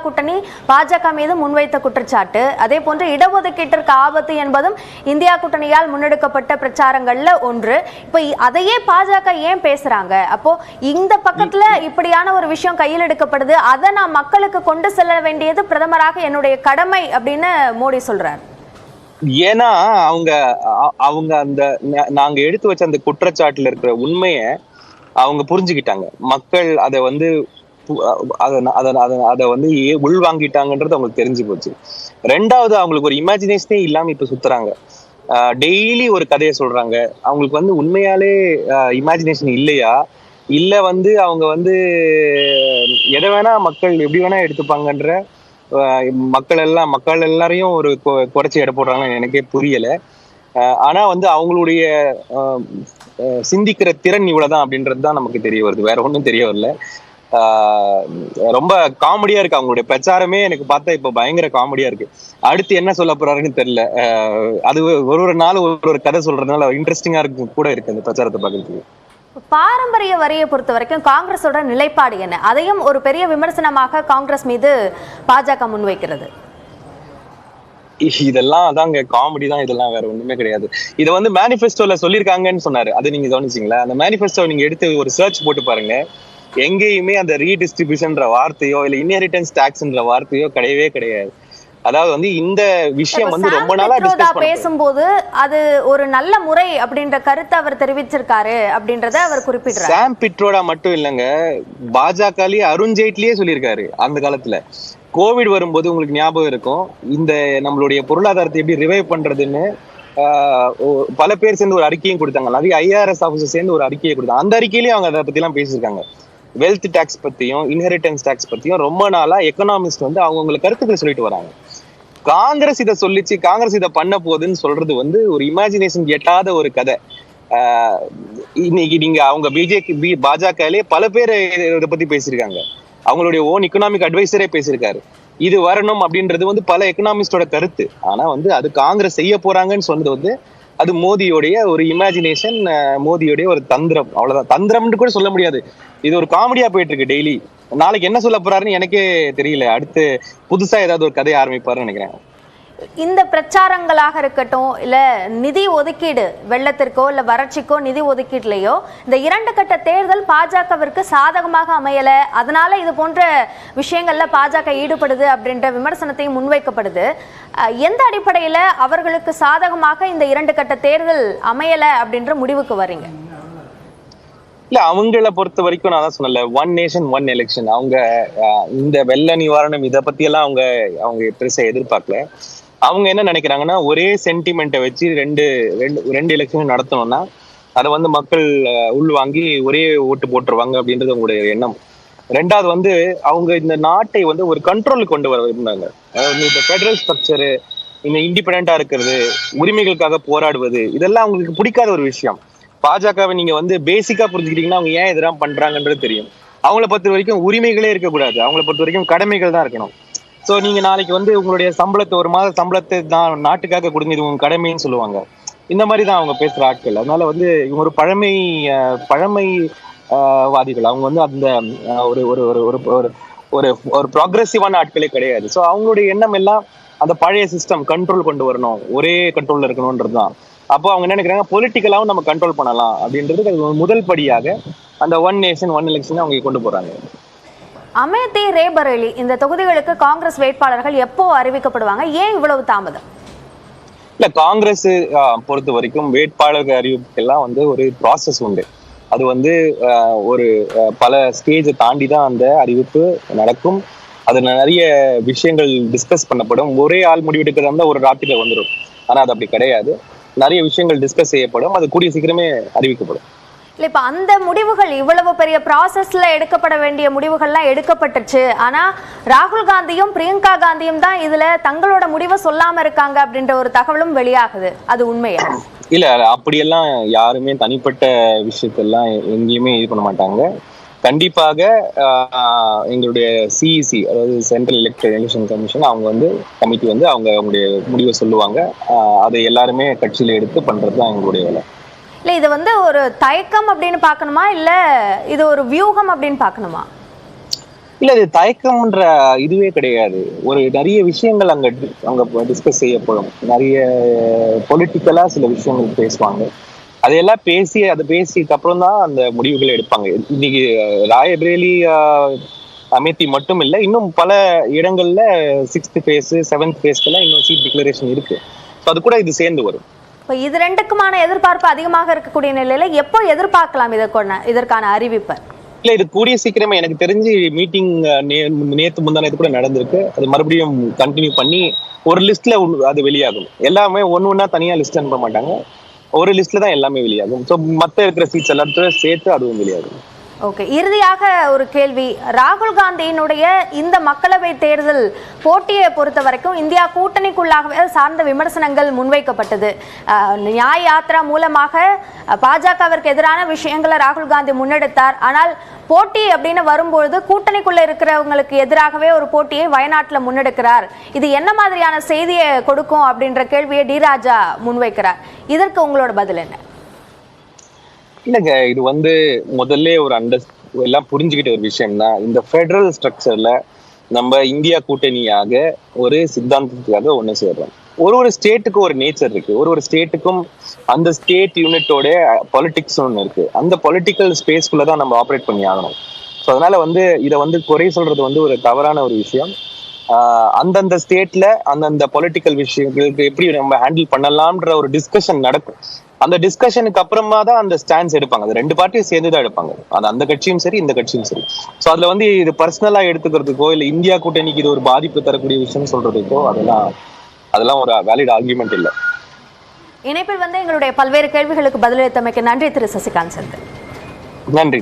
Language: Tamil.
கூட்டணி பாஜக மீது முன்வைத்த குற்றச்சாட்டு, அதே போன்று இடஒதுக்கீட்டிற்கு ஆபத்து என்பதும் இந்தியா கூட்டணியால் முன்னெடுக்கப்பட்ட பிரச்சாரங்கள்ல ஒன்று. இப்ப அதையே பாஜக ஏன் பேசுறாங்க? அப்போ இந்த பக்கத்துல இப்படியான ஒரு விஷயம் கையில் எடுக்கப்படுது, அதை நான் மக்களுக்கு கொண்டு செல்ல வேண்டியது பிரதமராக என்னுடைய கடமை அப்படின்னு மோடி சொல்றாரு. ஏன்னா அவங்க அந்த நாங்க எடுத்து வச்ச அந்த குற்றச்சாட்டுல இருக்கிற உண்மைய அவங்க புரிஞ்சுக்கிட்டாங்க. மக்கள் அதை வந்து அதை வந்து உள்வாங்கிட்டாங்கன்றது அவங்களுக்கு தெரிஞ்சு போச்சு. ரெண்டாவது, அவங்களுக்கு ஒரு இமேஜினேஷனே இல்லாம இப்ப சுத்துறாங்க. டெய்லி ஒரு கதையை சொல்றாங்க. அவங்களுக்கு வந்து உண்மையாலே இமேஜினேஷன் இல்லையா, இல்ல வந்து அவங்க வந்து எதை வேணா மக்கள் எப்படி வேணா எடுத்துப்பாங்கன்ற மக்கள் எல்லாரையும் ஒரு குறைச்சி எடை போடுறாங்கன்னு எனக்கே புரியல. ஆனா வந்து அவங்களுடைய சிந்திக்கிற திறன் இவ்வளவுதான் அப்படின்றதுதான் நமக்கு தெரிய வருது. வேற ஒன்றும் தெரிய வரல. ரொம்ப காமெடியா இருக்கு அவங்களுடைய பிரச்சாரமே. எனக்கு பார்த்தா இப்ப பயங்கர காமெடியா இருக்கு. அடுத்து என்ன சொல்ல போறாருன்னு தெரியல. அது ஒரு நாள் ஒரு கதை சொல்றதுனால இன்ட்ரெஸ்டிங்கா இருக்கு கூட இருக்கு அந்த பிரச்சாரத்தை பார்க்கறதுக்கு. பாரம்பரிய வரியை பொறுத்த வரைக்கும் காங்கிரஸோட நிலைப்பாடு என்ன? அதையும் ஒரு பெரிய விமர்சனமாக காங்கிரஸ் மீது பாஜக முன்வைக்கிறது. இதெல்லாம் அதாங்க காமெடி தான். இதெல்லாம் வேற ஒண்ணுமே கிடையாது. இதை வந்து மேனிஃபெஸ்டோல சொல்லியிருக்காங்கன்னு சொன்னாரு. அது நீங்க கவனிச்சீங்களா? அந்த மேனிஃபெஸ்டோ நீங்க எடுத்து ஒரு சர்ச் போட்டு பாருங்க. எங்கேயுமே அந்த ரீடிஸ்ட்ரிபியூஷன்ற வார்த்தையோ இல்ல இன்ஹெரிட்டன்ஸ் டாக்ஸ்ன்ற வார்த்தையோ கிடையவே கிடையாது. அதாவது வந்து இந்த விஷயம் வந்து ரொம்ப நாளா டிஸ்கஸ் பேசும்போது அது ஒரு நல்ல முறை அப்படின்ற கருத்தை அவர் தெரிவிச்சிருக்காரு அப்படின்றத அவர் குறிப்பிட்டார். சாம் பிட்ரோடா மட்டும் இல்லைங்க, பாஜகலயே அருண் ஜேட்லியே சொல்லியிருக்காரு. அந்த காலத்துல கோவிட் வரும்போது உங்களுக்கு ஞாபகம் இருக்கும், இந்த நம்மளுடைய பொருளாதாரத்தை எப்படி ரிவைவ் பண்றதுன்னு பல பேர் சேர்ந்து ஒரு அறிக்கையும் கொடுத்தாங்க. நிறைய IRS ஆஃபீஸர் சேர்ந்து ஒரு அறிக்கையை கொடுத்தாங்க. அந்த அறிக்கையிலேயே அவங்க அதை பத்தி எல்லாம் பேசியிருக்காங்க. வெல்த் டாக்ஸ் பத்தியும் இன்ஹெரிட்டன்ஸ் டாக்ஸ் பத்தியும் ரொம்ப நாளா எக்கனாமிஸ்ட் வந்து அவங்க கருத்துக்கள் சொல்லிட்டு வராங்க. காங்கிரஸ் இதை சொல்லிச்சு, காங்கிரஸ் இதை பண்ண போகுதுன்னு சொல்றது வந்து ஒரு இமேஜினேஷன் எட்டாத ஒரு கதை. இன்னைக்கு நீங்க அவங்க பாஜகலே பல பேர் இதை பத்தி பேசியிருக்காங்க. அவங்களுடைய ஓன் எக்கனாமிக் அட்வைசரே பேசியிருக்காரு. இது வரணும் அப்படின்றது வந்து பல எக்கனாமிஸ்டோட கருத்து. ஆனா வந்து அது காங்கிரஸ் செய்ய போறாங்கன்னு சொன்னது வந்து அது மோடியோடைய ஒரு இமேஜினேஷன், மோடியோடைய ஒரு தந்திரம். அவ்வளவுதான். தந்திரம்னு கூட சொல்ல முடியாது. இது ஒரு காமெடியா போயிட்டு இருக்கு டெய்லி. நாளைக்கு என்ன சொல்ல போறாருன்னு எனக்கே தெரியல. அடுத்து புதுசா ஏதாவது ஒரு கதையை ஆரம்பிப்பாருன்னு நினைக்கிறேன். இந்த பிரச்சாரங்களாக இருக்கட்டும், இல்ல நிதி ஒதுக்கீடு, வெள்ளத்திற்கோ இல்ல வறட்சிக்கோ நிதி ஒதுக்கீட்லயோ இந்த 2 கட்ட தேர்தல் பாஜகவிற்கு சாதகமாக அமையல, அதனால இது போன்ற விஷயங்கள்ல பாஜக ஈடுபடுது அப்படின்ற விமர்சனத்தையும் முன்வைக்கப்படுது. எந்த அடிப்படையில அவர்களுக்கு சாதகமாக இந்த 2 கட்ட தேர்தல் அமையல அப்படின்ற முடிவுக்கு வரீங்க? இல்ல, அவங்கள பொறுத்த வரைக்கும் நான் தான் சொன்னல, 1 நேஷன் 1 எலெக்ஷன். அவங்க இந்த வெள்ள நிவாரணம் இதை பத்தி எல்லாம் அவங்க பெருசா எதிர்பார்க்கல. அவங்க என்ன நினைக்கிறாங்கன்னா, ஒரே சென்டிமெண்ட்டை வச்சு ரெண்டு எலெக்ஷன் நடத்தணும்னா அதை வந்து மக்கள் உள்வாங்கி ஒரே ஓட்டு போட்டுருவாங்க அப்படின்றது அவங்களுடைய எண்ணம். ரெண்டாவது வந்து அவங்க இந்த நாட்டை வந்து ஒரு கண்ட்ரோலுக்கு கொண்டு வர விரும்பினாங்க. இந்த ஃபெடரல் ஸ்ட்ரக்சரு, இந்த இண்டிபெண்டா இருக்கிறது, உரிமைகளுக்காக போராடுவது, இதெல்லாம் அவங்களுக்கு பிடிக்காத ஒரு விஷயம். பாஜகவை நீங்க வந்து பேசிக்கா புரிஞ்சுக்கிட்டீங்கன்னா அவங்க ஏன் இதெல்லாம் பண்றாங்கன்றது தெரியும். அவங்கள பொறுத்த வரைக்கும் உரிமைகளே இருக்கக்கூடாது. அவங்கள பொறுத்த வரைக்கும் கடமைகள் தான் இருக்கணும். சோ நீங்க நாளைக்கு வந்து உங்களுடைய சம்பளத்தை, ஒரு மாத சம்பளத்தை தான் நாட்டுக்காக கொடுங்க, இது உங்க கடமைன்னு சொல்லுவாங்க. இந்த மாதிரிதான் அவங்க பேசுற ஆட்கள். அதனால வந்து இவங்க ஒரு பழமை வாதிகள். அவங்க வந்து அந்த ஒரு ஒரு ஒரு ஒரு ஒரு ப்ராக்ரெசிவான ஆட்களே கிடையாது. சோ அவங்களுடைய எண்ணம் எல்லாம் அந்த பழைய சிஸ்டம் கண்ட்ரோல் கொண்டு வரணும், ஒரே கண்ட்ரோல்ல இருக்கணும்ன்றதுதான். அப்போ அவங்க என்ன நினைக்கிறாங்க, பொலிட்டிக்கலாவும் நம்ம கண்ட்ரோல் பண்ணலாம் அப்படின்றது முதல் படியாக அந்த 1 நேஷன் 1 எலெக்ஷன் அவங்க கொண்டு போறாங்க. அமேதி, ரேபரேலி இந்த தொகுதிகளுக்கு காங்கிரஸ் வேட்பாளர்கள் எப்போ அறிவிக்கப்படுவாங்க? ஏன் இவ்வளவு தாமதம்? இல்ல, காங்கிரஸ் பொறுத்த வரைக்கும் வேட்பாளர் அறிவிப்புக்கெல்லாம் வந்து ஒரு ப்ராசஸ் உண்டு. அது வந்து ஒரு பல ஸ்டேஜை தாண்டி தான் அந்த அறிவிப்பு நடக்கும். அதுல நிறைய விஷயங்கள் டிஸ்கஸ் பண்ணப்படும். ஒரே ஆள் முடிவெடுக்கிறதா இருந்தா ஒரு ராத்திரில வந்துடும். ஆனா அது அப்படி கிடையாது. நிறைய விஷயங்கள் டிஸ்கஸ் செய்யப்படும். அது கூடிய சீக்கிரமே அறிவிக்கப்படும். இல்ல, இப்ப அந்த முடிவுகள் இவ்வளவு பெரிய ப்ராசஸ்ல எடுக்கப்பட வேண்டிய முடிவுகள்லாம் எடுக்கப்பட்டுச்சு. ஆனா ராகுல் காந்தியும் பிரியங்கா காந்தியும் தான் இதுல தங்களோட முடிவை சொல்லாம இருக்காங்க அப்படின்ற ஒரு தகவலும் வெளியாகுது. அது உண்மையா? இல்ல, அப்படியெல்லாம் யாருமே தனிப்பட்ட விஷயத்தெல்லாம் எங்கேயுமே இது பண்ண மாட்டாங்க. கண்டிப்பாக எங்களுடைய சிஇசி, அதாவது சென்ட்ரல் எலெக்ஷன் கமிஷன், அவங்க வந்து கமிட்டி வந்து அவங்களுடைய முடிவை சொல்லுவாங்க. அதை எல்லாருமே கட்சியில எடுத்து பண்றதுதான் எங்களுடைய வேலை. இல்ல, இது வந்து ஒரு தயக்கம் அப்படின்னு பார்க்கணுமா, இல்ல இது ஒரு வியூகம் அப்படின்னு பார்க்கணுமா? இல்ல இது தயக்கம்ன்ற இதுவே கிடையாது. ஒரு நிறைய விஷயங்கள் அங்க டிஸ்கஸ் செய்யப்படும். நிறைய பொலிட்டிக்கலா சில விஷயங்கள் பேசுவாங்க. அதையெல்லாம் அதை பேசிக்கு அப்புறம் தான் அந்த முடிவுகளை எடுப்பாங்க. இன்னைக்கு ராய்பரேலி அமேத்தி மட்டும் இல்ல, இன்னும் பல இடங்கள்ல 6th phase 7th phaseக்கெல்லாம் இன்னும் சீட் டிக்ளரேஷன் இருக்கு. அது கூட இது சேர்ந்து வரும். இப்போ இது ரெண்டுக்குமான எதிர்பார்ப்பு அதிகமாக இருக்கக்கூடிய நிலையில எப்போ எதிர்பார்க்கலாம் இதற்கான அறிவிப்பை? இல்ல இது கூடிய சீக்கிரமே எனக்கு தெரிஞ்சு மீட்டிங் நேத்து முந்தானத்து கூட நடந்திருக்கு. அது மறுபடியும் கண்டினியூ பண்ணி ஒரு லிஸ்ட்ல அது வெளியாகும். எல்லாமே ஒண்ணா தனியா லிஸ்ட் அனுப்ப மாட்டாங்க. ஒரு லிஸ்ட்ல தான் எல்லாமே வெளியாகும். ஸோ மத்த இருக்கிற சீட்ஸ் எல்லாத்தையும் சேர்த்து அதுவும் வெளியாகும். ஓகே, இறுதியாக ஒரு கேள்வி. ராகுல் காந்தியினுடைய இந்த மக்களவை தேர்தல் போட்டியை பொறுத்த வரைக்கும் இந்தியா கூட்டணிக்குள்ளாகவே சார்ந்த விமர்சனங்கள் முன்வைக்கப்பட்டது. நியாய் யாத்ரா மூலமாக பாஜகவிற்கு எதிரான விஷயங்களை ராகுல் காந்தி முன்னெடுத்தார். ஆனால் போட்டி அப்படின்னு வரும்பொழுது கூட்டணிக்குள்ள இருக்கிறவங்களுக்கு எதிராகவே ஒரு போட்டியை வயநாட்டில் முன்னெடுக்கிறார். இது என்ன மாதிரியான செய்தியை கொடுக்கும் அப்படின்ற கேள்வியை டி ராஜா முன்வைக்கிறார். இதற்கு உங்களோட பதில் என்ன? இல்லைங்க, இது முதல்ல ஒரு எல்லாம் புரிஞ்சுக்கிட்ட ஒரு விஷயம் தான். இந்த ஃபெடரல் ஸ்ட்ரக்சர்ல நம்ம இந்தியா கூட்டணியாக ஒரு சித்தாந்தத்துக்காக ஒண்ணு சேர்றோம். ஒரு ஸ்டேட்டுக்கு ஒரு நேச்சர் இருக்கு. ஒரு ஸ்டேட்டுக்கும் அந்த ஸ்டேட் யூனிட்டோட பொலிட்டிக்ஸ் ஒன்று இருக்கு. அந்த பொலிட்டிக்கல் ஸ்பேஸ்க்குள்ளதான் நம்ம ஆப்ரேட் பண்ணி ஆகணும். ஸோ அதனால இதை குறை சொல்றது ஒரு தவறான ஒரு விஷயம். அந்தந்த ஸ்டேட்ல அந்தந்த பொலிட்டிக்கல் விஷயங்களுக்கு எப்படி நம்ம ஹேண்டில் பண்ணலாம்ன்ற ஒரு டிஸ்கஷன் நடக்கும். அந்த டிஸ்கஷனுக்கு அப்புறமா தான் அந்த ஸ்டாண்ட்ஸ் எடுப்பாங்க. அது ரெண்டு பார்ட்டியும் சேர்ந்துதான் எடுப்பாங்க. அந்த கட்சியும் சரி இந்த கட்சியும் சரி. ஸோ அதுல இது பர்சனலா எடுத்துக்கிறதுக்கோ இல்ல இந்தியா கூட்டணிக்கு இது ஒரு பாதிப்பு தரக்கூடிய விஷயம் சொல்றதுக்கோ அதெல்லாம் ஒரு வேலிட் ஆர்குமெண்ட் இல்லை. இணைப்பில் எங்களுடைய பல்வேறு கேள்விகளுக்கு பதிலளித்தமைக்கு நன்றி திரு சசிகாந்த். நன்றி.